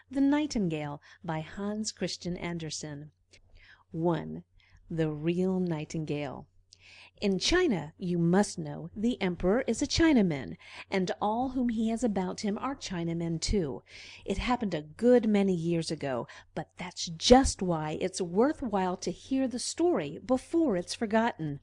The Nightingale by Hans Christian Andersen. 1. The Real Nightingale. In China, you must know, the emperor is a Chinaman, and all whom he has about him are Chinamen too. It happened a good many years ago, but that's just why it's worth while to hear the story before it's forgotten.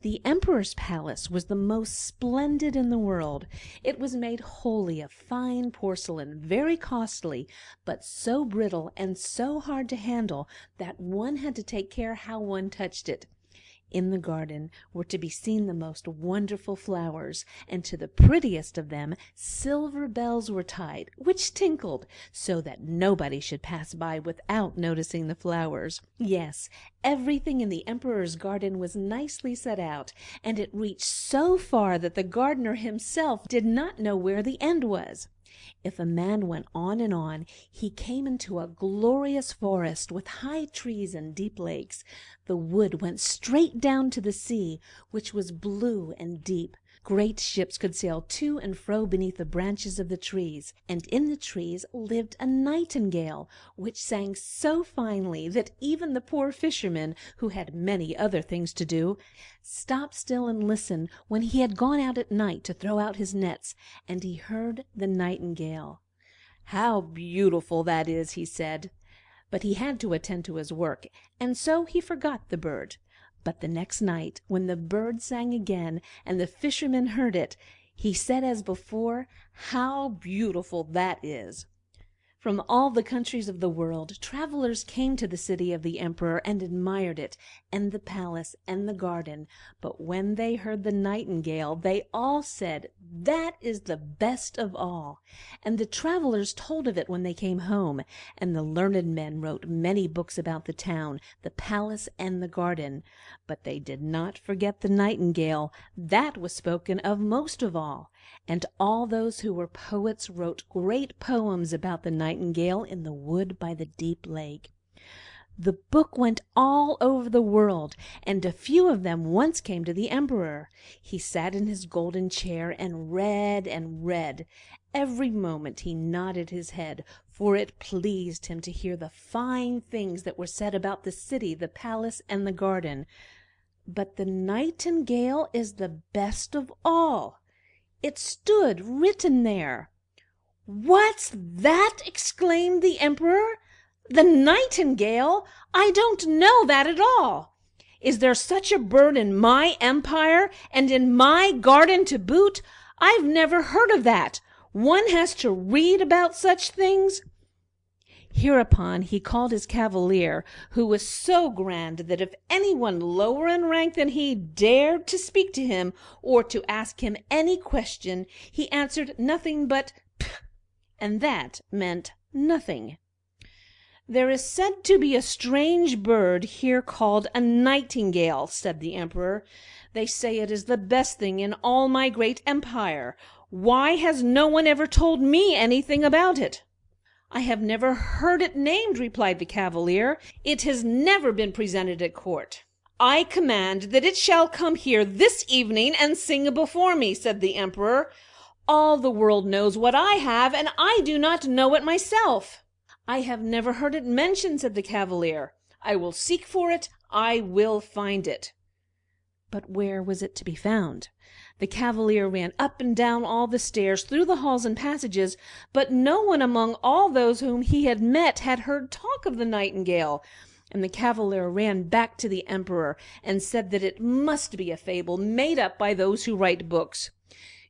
The emperor's palace was the most splendid in the world. It was made wholly of fine porcelain, very costly, but so brittle and so hard to handle that one had to take care how one touched it. In the garden were to be seen the most wonderful flowers, and to the prettiest of them silver bells were tied, which tinkled, so that nobody should pass by without noticing the flowers. Yes, everything in the emperor's garden was nicely set out, and it reached so far that the gardener himself did not know where the end was. If a man went on and on, he came into a glorious forest with high trees and deep lakes. The wood went straight down to the sea, which was blue and deep. Great ships could sail to and fro beneath the branches of the trees, and in the trees lived a nightingale, which sang so finely that even the poor fisherman, who had many other things to do, stopped still and listened when he had gone out at night to throw out his nets, and he heard the nightingale. "How beautiful that is," he said. But he had to attend to his work, and so he forgot the bird. But the next night, when the bird sang again, and the fisherman heard it, he said as before, "How beautiful that is!" From all the countries of the world, travelers came to the city of the emperor and admired it, and the palace, and the garden. But when they heard the nightingale, they all said, "That is the best of all." And the travelers told of it when they came home, and the learned men wrote many books about the town, the palace, and the garden. But they did not forget the nightingale. That was spoken of most of all. And all those who were poets wrote great poems about the nightingale in the wood by the deep lake. The book went all over the world, and a few of them once came to the emperor. He sat in his golden chair and read and read. Every moment he nodded his head, for it pleased him to hear the fine things that were said about the city, the palace, and the garden. But the nightingale is the best of all. It stood written there. "What's that?" exclaimed the emperor. "The nightingale? I don't know that at all. Is there such a bird in my empire, and in my garden to boot? I've never heard of that. One has to read about such things." Hereupon he called his cavalier, who was so grand that if anyone lower in rank than he dared to speak to him or to ask him any question, he answered nothing but "Ph," and that meant nothing. "There is said to be a strange bird here called a nightingale," said the emperor. "They say it is the best thing in all my great empire. Why has no one ever told me anything about it?" "I have never heard it named," replied the cavalier. "It has never been presented at court." "I command that it shall come here this evening and sing before me," said the emperor. "All the world knows what I have, and I do not know it myself." "I have never heard it mentioned," said the cavalier. "I will seek for it. I will find it." But where was it to be found? The cavalier ran up and down all the stairs, through the halls and passages, but no one among all those whom he had met had heard talk of the nightingale. And the cavalier ran back to the emperor and said that it must be a fable made up by those who write books.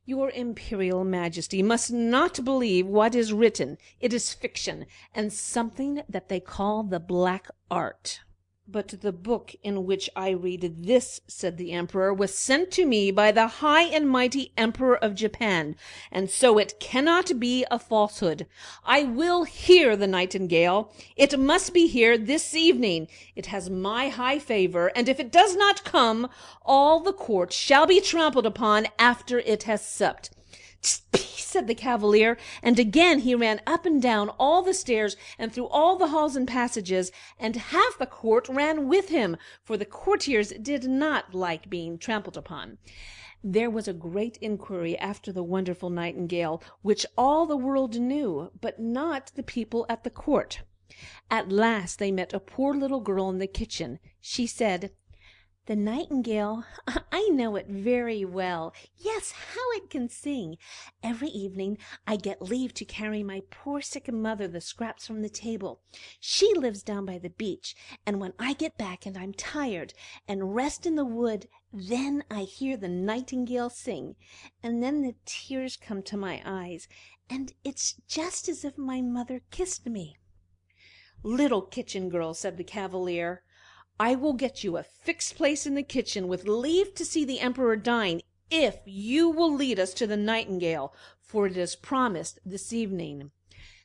"Your imperial majesty must not believe what is written. It is fiction, and something that they call the black art." "But the book in which I read this," said the emperor, "was sent to me by the high and mighty emperor of Japan, and so it cannot be a falsehood. I will hear the nightingale. It must be here this evening. It has my high favor, and if it does not come, all the court shall be trampled upon after it has supped." said the cavalier, and again he ran up and down all the stairs and through all the halls and passages, and half the court ran with him, for the courtiers did not like being trampled upon. There was a great inquiry after the wonderful Nightingale, which all the world knew, but not the people at the court. At last they met a poor little girl in the kitchen. She said, "The Nightingale, I know it very well. Yes, how it can sing! Every evening I get leave to carry my poor sick mother the scraps from the table. She lives down by the beach, and when I get back and I'm tired and rest in the wood, then I hear the Nightingale sing, and then the tears come to my eyes, and it's just as if my mother kissed me." "Little kitchen girl," said the Cavalier, "I will get you a fixed place in the kitchen with leave to see the Emperor dine, if you will lead us to the Nightingale, for it is promised this evening."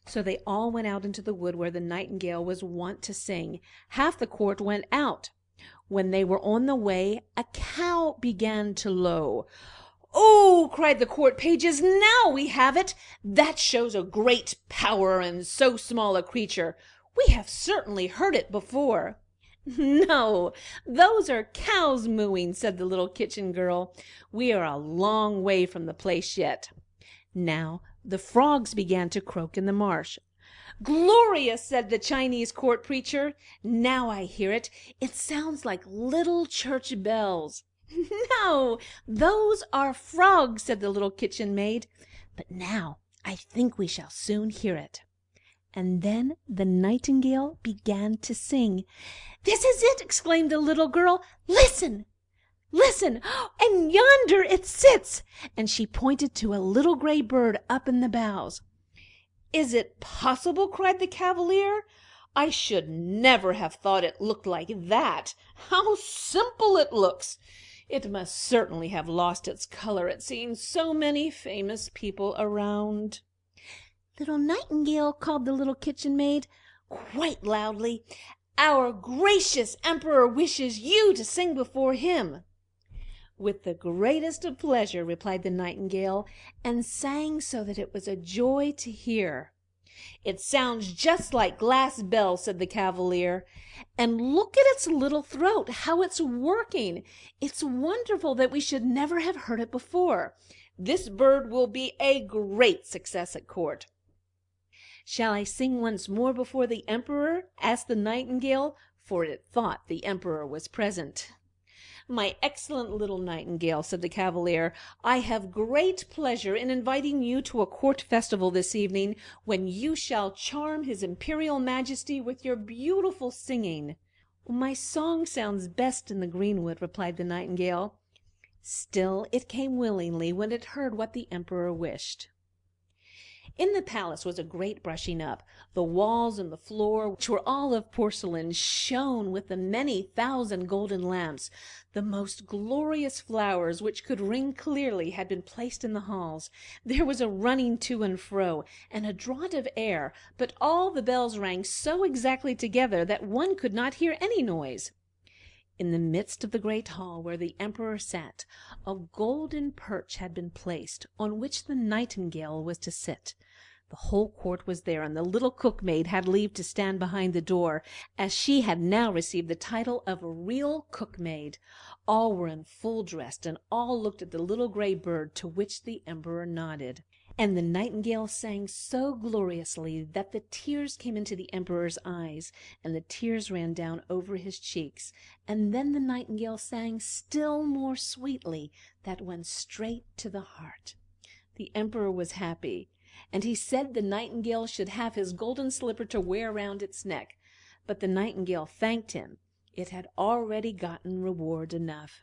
So they all went out into the wood where the Nightingale was wont to sing. Half the court went out. When they were on the way, a cow began to low. "Oh!" cried the court pages, "now we have it! That shows a great power in so small a creature. We have certainly heard it before." "No, those are cows mooing," said the little kitchen girl. "We are a long way from the place yet." Now the frogs began to croak in the marsh. "Glorious!" said the Chinese court preacher. "Now I hear it. It sounds like little church bells." "No, those are frogs," said the little kitchen maid. "But now I think we shall soon hear it." And then the Nightingale began to sing. "This is it!" exclaimed the little girl. "Listen! Listen! And yonder it sits!" And she pointed to a little gray bird up in the boughs. "Is it possible?" cried the Cavalier. "I should never have thought it looked like that. How simple it looks! It must certainly have lost its color at seeing so many famous people around." "Little Nightingale," called the little kitchen maid, quite loudly, "our gracious Emperor wishes you to sing before him." "With the greatest of pleasure," replied the Nightingale, and sang so that it was a joy to hear. "It sounds just like glass bells," said the Cavalier. "And look at its little throat, how it's working. It's wonderful that we should never have heard it before. This bird will be a great success at court." "Shall I sing once more before the Emperor?" asked the Nightingale, for it thought the Emperor was present. "My excellent little Nightingale," said the Cavalier, "I have great pleasure in inviting you to a court festival this evening, when you shall charm his Imperial Majesty with your beautiful singing." "My song sounds best in the greenwood," replied the Nightingale. Still it came willingly when it heard what the Emperor wished. In the palace was a great brushing up. The walls and the floor, which were all of porcelain, shone with the many thousand golden lamps. The most glorious flowers, which could ring clearly, had been placed in the halls. There was a running to and fro, and a draught of air, but all the bells rang so exactly together that one could not hear any noise. In the midst of the great hall where the Emperor sat, a golden perch had been placed, on which the Nightingale was to sit. The whole court was there, and the little cook-maid had leave to stand behind the door, as she had now received the title of a real cook-maid. All were in full dress, and all looked at the little gray bird, to which the Emperor nodded. And the Nightingale sang so gloriously that the tears came into the Emperor's eyes, and the tears ran down over his cheeks. And then the Nightingale sang still more sweetly, that went straight to the heart. The Emperor was happy, and he said the Nightingale should have his golden slipper to wear round its neck. But the Nightingale thanked him. It had already gotten reward enough.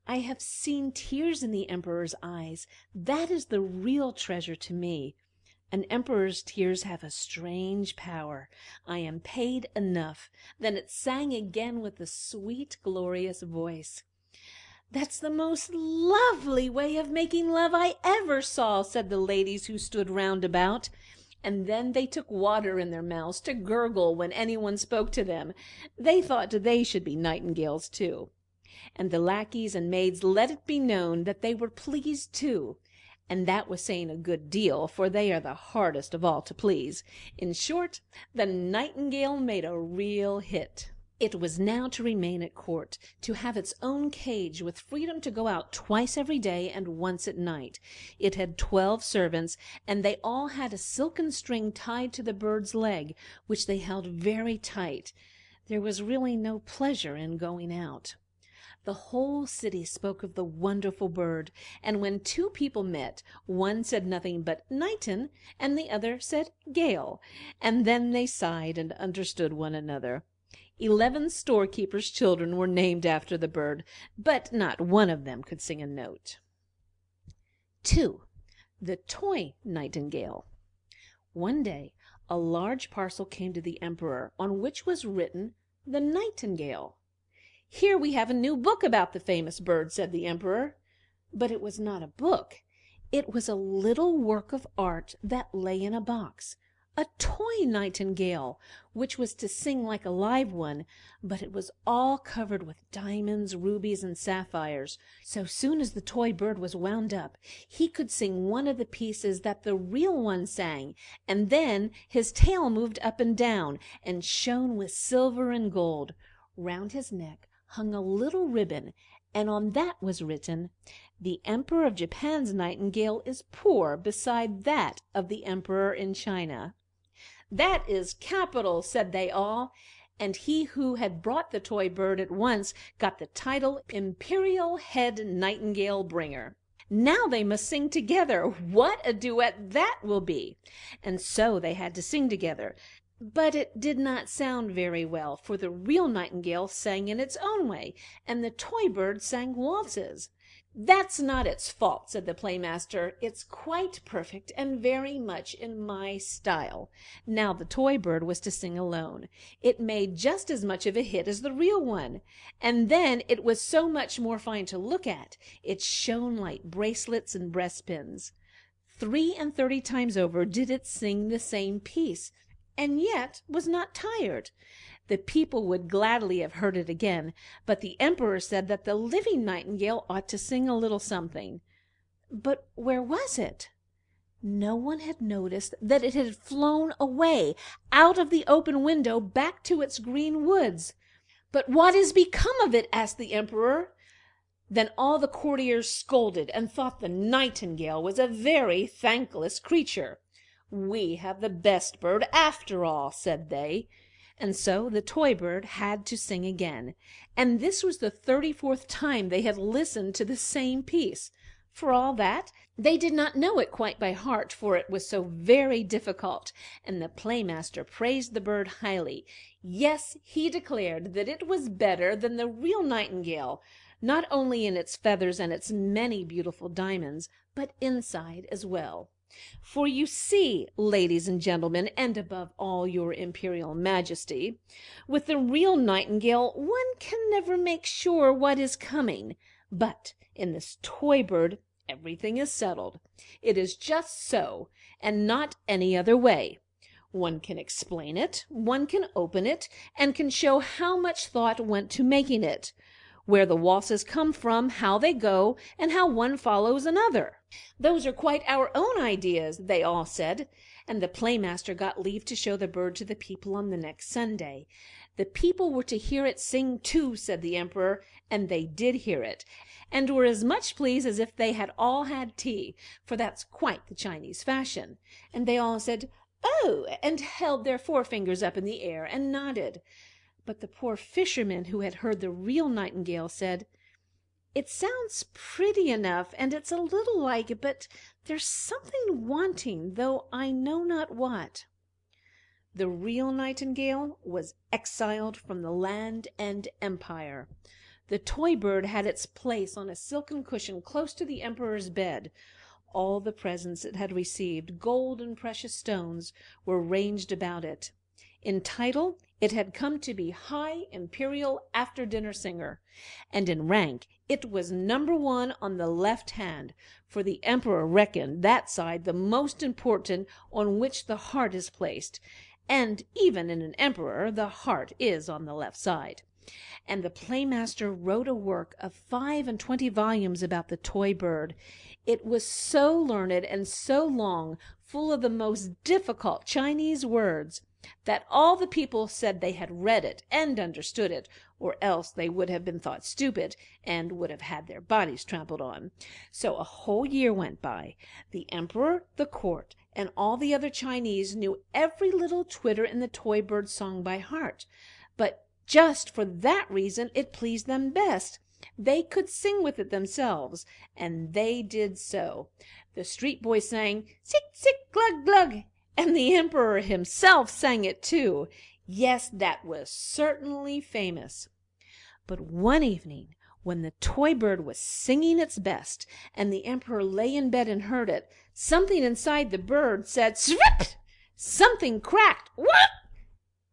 I have seen tears in the Emperor's eyes. That is the real treasure to me. An emperor's tears have a strange power. I am paid enough. Then it sang again with a sweet, glorious voice. "That's the most lovely way of making love I ever saw," said the ladies who stood round about. And then they took water in their mouths to gurgle when anyone spoke to them. They thought they should be nightingales too. And the lackeys and maids let it be known that they were pleased too. And that was saying a good deal, for they are the hardest of all to please. In short, the Nightingale made a real hit. It was now to remain at court, to have its own cage with freedom to go out twice every day and once at night. It had 12 servants, and they all had a silken string tied to the bird's leg, which they held very tight. There was really no pleasure in going out. The whole city spoke of the wonderful bird, and when two people met, one said nothing but Nightin, and the other said Gale, and then they sighed and understood one another. 11 storekeepers' children were named after the bird, but not one of them could sing a note. 2. The Toy Nightingale. One day a large parcel came to the emperor, on which was written, "The Nightingale." "Here we have a new book about the famous bird," said the emperor. But it was not a book. It was a little work of art that lay in a box, a toy nightingale, which was to sing like a live one, but it was all covered with diamonds, rubies, and sapphires. So soon as the toy bird was wound up, he could sing one of the pieces that the real one sang, and then his tail moved up and down, and shone with silver and gold. Round his neck hung a little ribbon, and on that was written, "The Emperor of Japan's nightingale is poor beside that of the Emperor in China." "That is capital," said they all, and he who had brought the toy bird at once got the title Imperial Head Nightingale Bringer. "Now they must sing together. What a duet that will be!" And so they had to sing together. But it did not sound very well, for the real nightingale sang in its own way, and the toy bird sang waltzes. "That's not its fault," said the playmaster. "It's quite perfect and very much in my style." Now the toy bird was to sing alone. It made just as much of a hit as the real one. And then it was so much more fine to look at. It shone like bracelets and breastpins. 33 times over did it sing the same piece, and yet was not tired. The people would gladly have heard it again, but the emperor said that the living nightingale ought to sing a little something. But where was it? No one had noticed that it had flown away out of the open window back to its green woods. "But what is become of it?" asked the emperor. Then all the courtiers scolded and thought the nightingale was a very thankless creature. "We have the best bird after all," said they. And so the toy bird had to sing again, and this was the 34th time they had listened to the same piece. For all that, they did not know it quite by heart, for it was so very difficult, and the playmaster praised the bird highly. Yes, he declared that it was better than the real nightingale, not only in its feathers and its many beautiful diamonds, but inside as well. For you see, ladies and gentlemen, and above all your imperial majesty, with the real nightingale one can never make sure what is coming, but in this toy bird everything is settled. It is just so, and not any other way. One can explain it, one can open it, and can show how much thought went to making it, where the waltzes come from, how they go, and how one follows another. "Those are quite our own ideas," they all said, and the playmaster got leave to show the bird to the people on the next Sunday. The people were to hear it sing too, said the emperor, and they did hear it, and were as much pleased as if they had all had tea, for that's quite the Chinese fashion. And they all said, "Oh," and held their forefingers up in the air and nodded. But the poor fisherman who had heard the real nightingale said, "It sounds pretty enough, and it's a little like it, but there's something wanting, though I know not what." The real nightingale was exiled from the land and empire. The toy bird had its place on a silken cushion close to the emperor's bed. All the presents it had received, gold and precious stones, were ranged about it. In title, it had come to be High Imperial After-Dinner Singer, and in rank it was number 1 on the left hand, for the emperor reckoned that side the most important on which the heart is placed, and even in an emperor the heart is on the left side. And the playmaster wrote a work of 25 volumes about the toy bird. It was so learned and so long, full of the most difficult Chinese words, that all the people said they had read it and understood it, or else they would have been thought stupid and would have had their bodies trampled on. So a whole year went by. The emperor, the court, and all the other Chinese knew every little twitter in the toy bird song by heart. But just for that reason it pleased them best. They could sing with it themselves, and they did so. The street boys sang, "Sick, sick, glug, glug," and the emperor himself sang it too. Yes, that was certainly famous. But one evening, when the toy bird was singing its best, and the emperor lay in bed and heard it, something inside the bird said, "Swip!" Something cracked, "Whoop!"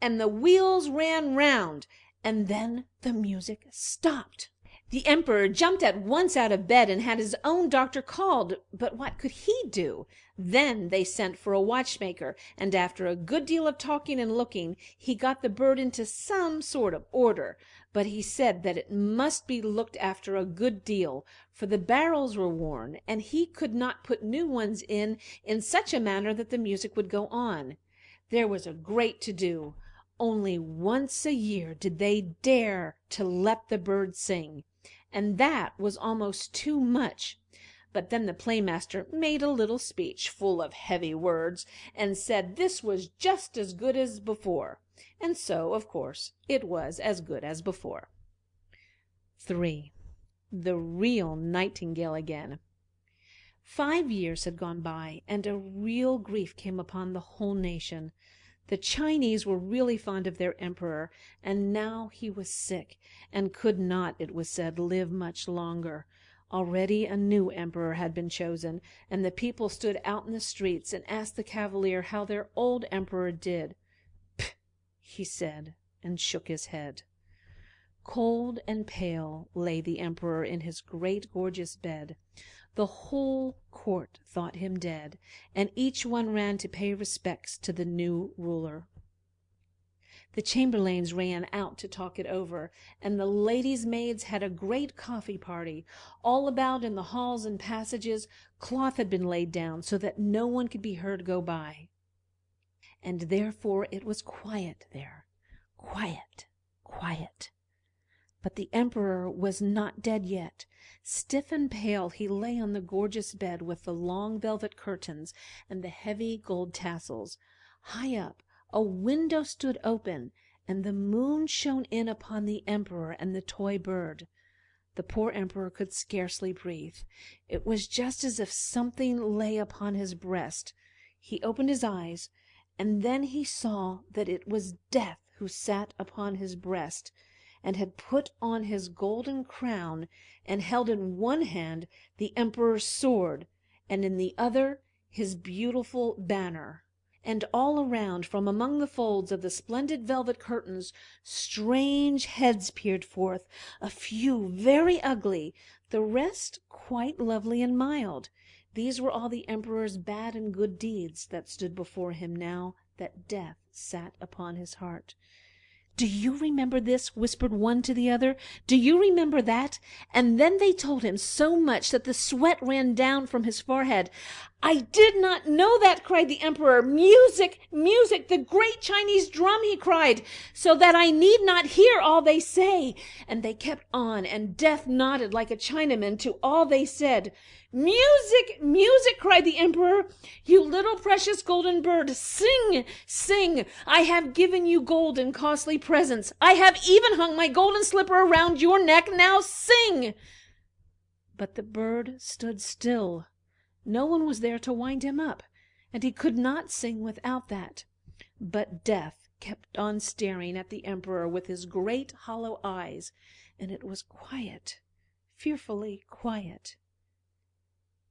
and the wheels ran round, and then the music stopped. The emperor jumped at once out of bed and had his own doctor called, but what could he do? Then they sent for a watchmaker, and after a good deal of talking and looking, he got the bird into some sort of order, but he said that it must be looked after a good deal, for the barrels were worn, and he could not put new ones in such a manner that the music would go on. There was a great to-do. Only once a year did they dare to let the bird sing, and that was almost too much. But then the playmaster made a little speech full of heavy words, and said this was just as good as before. And so, of course, it was as good as before. 3. The real Nightingale again. 5 years had gone by, and a real grief came upon the whole nation. The Chinese were really fond of their emperor, and now he was sick, and could not, it was said, live much longer. Already a new emperor had been chosen, and the people stood out in the streets and asked the cavalier how their old emperor did. "Pff," he said, and shook his head. Cold and pale lay the emperor in his great gorgeous bed. The whole court thought him dead, and each one ran to pay respects to the new ruler. The chamberlains ran out to talk it over, and the ladies' maids had a great coffee party. All about in the halls and passages, cloth had been laid down so that no one could be heard go by. And therefore it was quiet there, quiet, quiet. But the emperor was not dead yet. Stiff and pale he lay on the gorgeous bed with the long velvet curtains and the heavy gold tassels. High up, a window stood open, and the moon shone in upon the emperor and the toy bird. The poor emperor could scarcely breathe. It was just as if something lay upon his breast. He opened his eyes, and then he saw that it was Death who sat upon his breast, and had put on his golden crown, and held in one hand the emperor's sword, and in the other his beautiful banner. And all around, from among the folds of the splendid velvet curtains, strange heads peered forth, a few very ugly, the rest quite lovely and mild. These were all the emperor's bad and good deeds that stood before him now that death sat upon his heart. "Do you remember this?" whispered one to the other. "Do you remember that?" And then they told him so much that the sweat ran down from his forehead. "I did not know that," cried the emperor. "Music, music, the great Chinese drum," he cried, "so that I need not hear all they say." And they kept on, and Death nodded like a Chinaman to all they said. "Music, music," cried the emperor. "You little precious golden bird, sing, sing. I have given you gold and costly presents. I have even hung my golden slipper around your neck. Now sing." But the bird stood still. No one was there to wind him up, and he could not sing without that. But Death kept on staring at the emperor with his great hollow eyes, and it was quiet, fearfully quiet.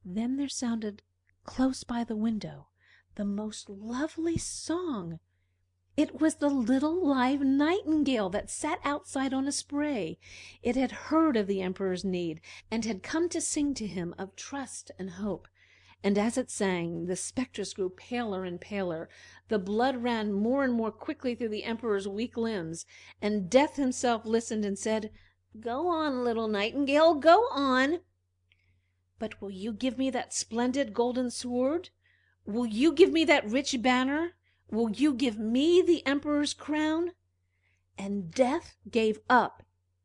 Then there sounded, close by the window, the most lovely song. It was the little live nightingale that sat outside on a spray. It had heard of the emperor's need, and had come to sing to him of trust and hope. And as it sang, the spectres grew paler and paler. The blood ran more and more quickly through the emperor's weak limbs, and Death himself listened and said, "Go on, little nightingale, go on." "But will you give me that splendid golden sword? Will you give me that rich banner? Will you give me the emperor's crown?" And Death gave up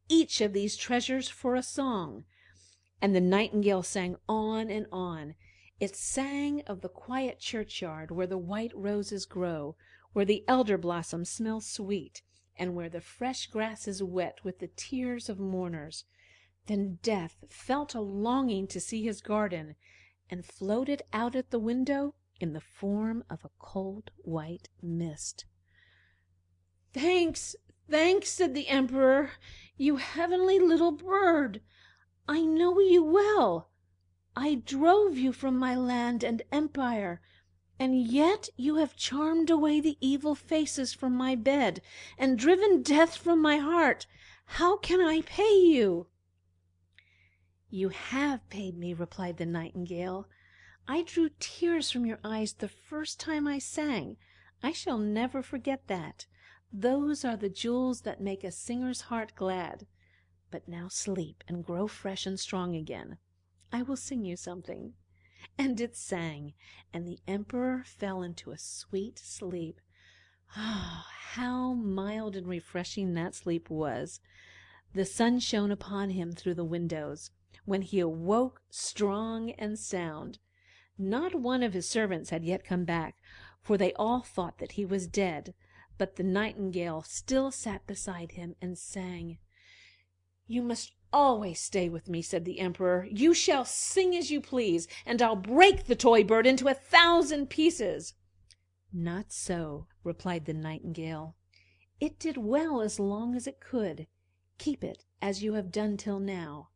each of these treasures for a song. And the nightingale sang on and on. It sang of the quiet churchyard where the white roses grow, where the elder blossoms smell sweet, and where the fresh grass is wet with the tears of mourners. Then Death felt a longing to see his garden, and floated out at the window in the form of a cold white mist. "Thanks, thanks," said the emperor, "you heavenly little bird. I know you well. I drove you from my land and empire, and yet you have charmed away the evil faces from my bed, and driven death from my heart. How can I pay you?" "You have paid me," replied the nightingale. "I drew tears from your eyes the first time I sang. I shall never forget that. Those are the jewels that make a singer's heart glad. But now sleep and grow fresh and strong again. I will sing you something." And it sang, and the emperor fell into a sweet sleep. Ah, how mild and refreshing that sleep was! The sun shone upon him through the windows, when he awoke strong and sound. Not one of his servants had yet come back, for they all thought that he was dead, but the nightingale still sat beside him and sang. "You must always stay with me," said the emperor. "You shall sing as you please, and I'll break the toy bird into 1,000 pieces." "Not so," replied the nightingale. "It did well as long as it could. Keep it as you have done till now.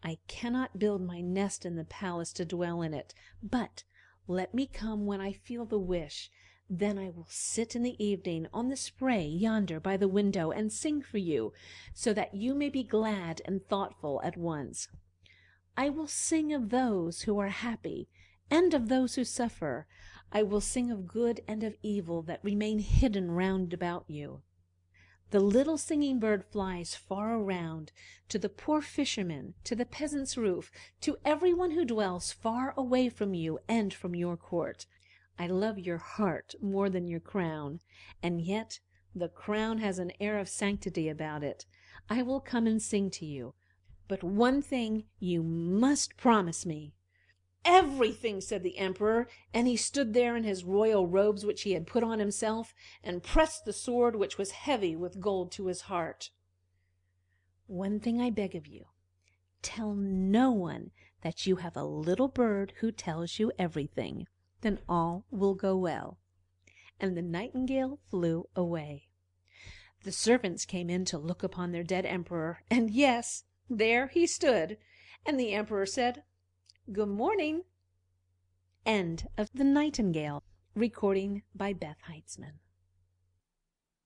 I cannot build my nest in the palace to dwell in it, but let me come when I feel the wish. Then I will sit in the evening on the spray yonder by the window and sing for you, so that you may be glad and thoughtful at once. I will sing of those who are happy and of those who suffer. I will sing of good and of evil that remain hidden round about you. The little singing bird flies far around, to the poor fisherman, to the peasant's roof, to everyone who dwells far away from you and from your court. I love your heart more than your crown, and yet the crown has an air of sanctity about it. I will come and sing to you, but one thing you must promise me." "Everything," said the emperor, and he stood there in his royal robes which he had put on himself, and pressed the sword which was heavy with gold to his heart. "One thing I beg of you. Tell no one that you have a little bird who tells you everything. Then all will go well." And the nightingale flew away. The servants came in to look upon their dead emperor, and yes, there he stood. And the emperor said, "Good morning." End of The Nightingale, recording by Beth Heitzman.